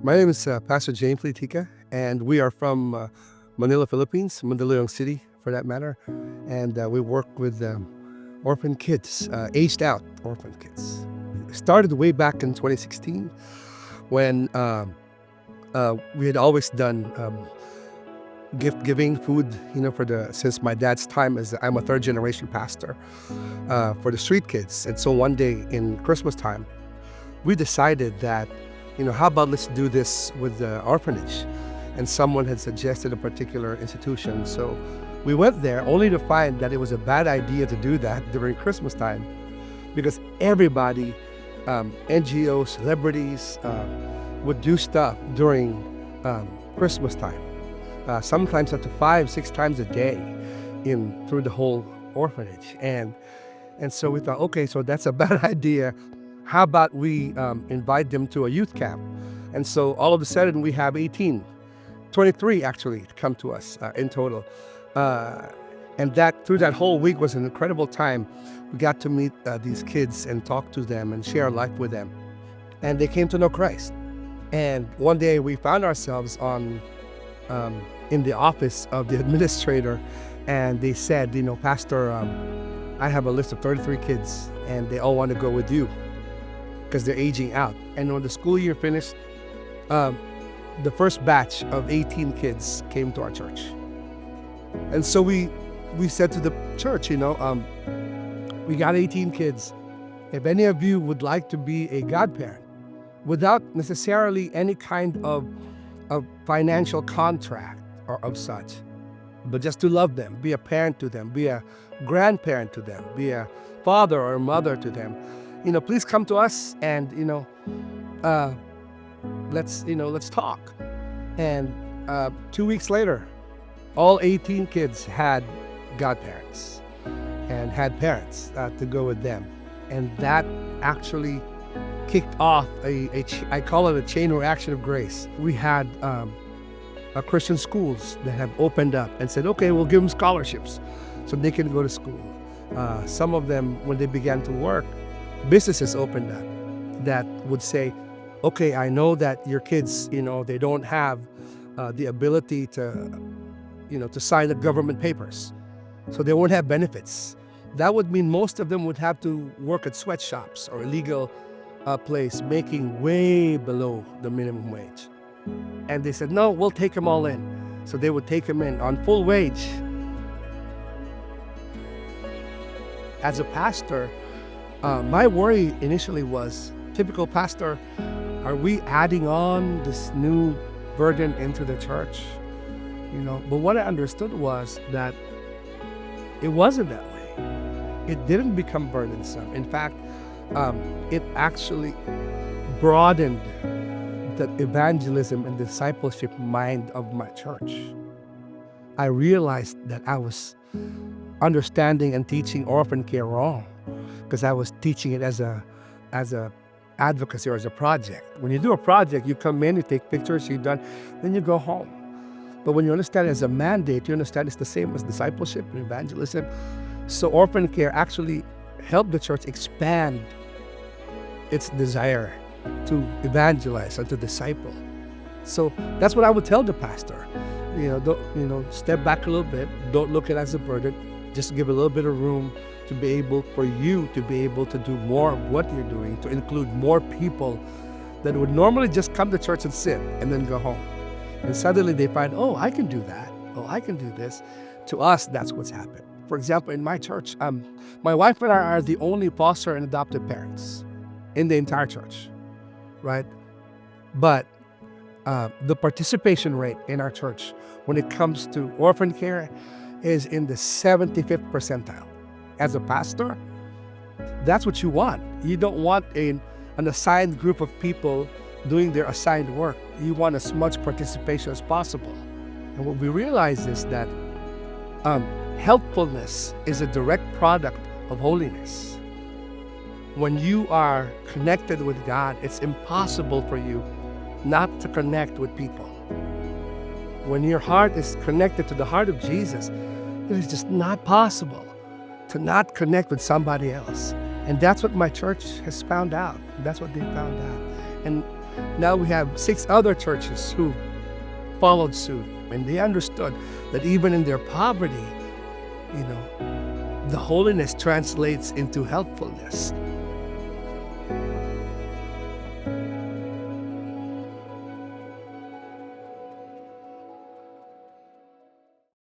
My name is Pastor James Tica, and we are from Manila, Philippines, Mandaluyong City for that matter. And we work with orphan kids, aged out orphan kids. It started way back in 2016 when we had always done gift giving, food, since my dad's time as I'm a third generation pastor for the street kids. And so one day in Christmas time, we decided that, how about let's do this with the orphanage? And someone had suggested a particular institution. So we went there only to find that it was a bad idea to do that during Christmas time because everybody, NGOs, celebrities, would do stuff during Christmas time. Sometimes up to 5-6 times a day through the whole orphanage. And so we thought, okay, so that's a bad idea. How about we invite them to a youth camp? And so all of a sudden we have 23 actually come to us in total. And that through that whole week was an incredible time. We got to meet these kids and talk to them and share life with them. And they came to know Christ. And one day we found ourselves in the office of the administrator, and they said, Pastor, I have a list of 33 kids and they all want to go with you because they're aging out. And when the school year finished, the first batch of 18 kids came to our church. And so we said to the church, we got 18 kids. If any of you would like to be a godparent without necessarily any kind of financial contract or of such, but just to love them, be a parent to them, be a grandparent to them, be a father or mother to them, please come to us and, let's talk. And 2 weeks later, all 18 kids had godparents and had parents to go with them. And that actually kicked off I call it a chain reaction of grace. We had Christian schools that have opened up and said, okay, we'll give them scholarships so they can go to school. Some of them, when they began to work, businesses opened up that would say, okay, I know that your kids, they don't have the ability to sign the government papers, so they won't have benefits. That would mean most of them would have to work at sweatshops or illegal place making way below the minimum wage. And they said, no, we'll take them all in. So they would take them in on full wage. As a pastor, my worry initially was, typical pastor, are we adding on this new burden into the church? But what I understood was that it wasn't that way. It didn't become burdensome. In fact, it actually broadened the evangelism and discipleship mind of my church. I realized that I was understanding and teaching orphan care wrong because I was teaching it as a advocacy or as a project. When you do a project, you come in, you take pictures, you're done, then you go home. But when you understand it as a mandate, you understand it's the same as discipleship and evangelism. So orphan care actually helped the church expand its desire to evangelize and to disciple. So that's what I would tell the pastor. Step back a little bit. Don't look at it as a burden. Just give a little bit of room to be able for you to be able to do more of what you're doing, to include more people that would normally just come to church and sit and then go home. And suddenly they find, oh, I can do that. Oh, I can do this. To us, that's what's happened. For example, in my church, my wife and I are the only foster and adoptive parents in the entire church, right? But the participation rate in our church when it comes to orphan care is in the 75th percentile. As a pastor, that's what you want. You don't want an assigned group of people doing their assigned work. You want as much participation as possible. And what we realize is that helpfulness is a direct product of holiness. When you are connected with God, it's impossible for you not to connect with people. When your heart is connected to the heart of Jesus, it is just not possible to not connect with somebody else. And that's what my church has found out. That's what they found out. And Now we have 6 other churches who followed suit, and they understood that even in their poverty, the holiness translates into helpfulness.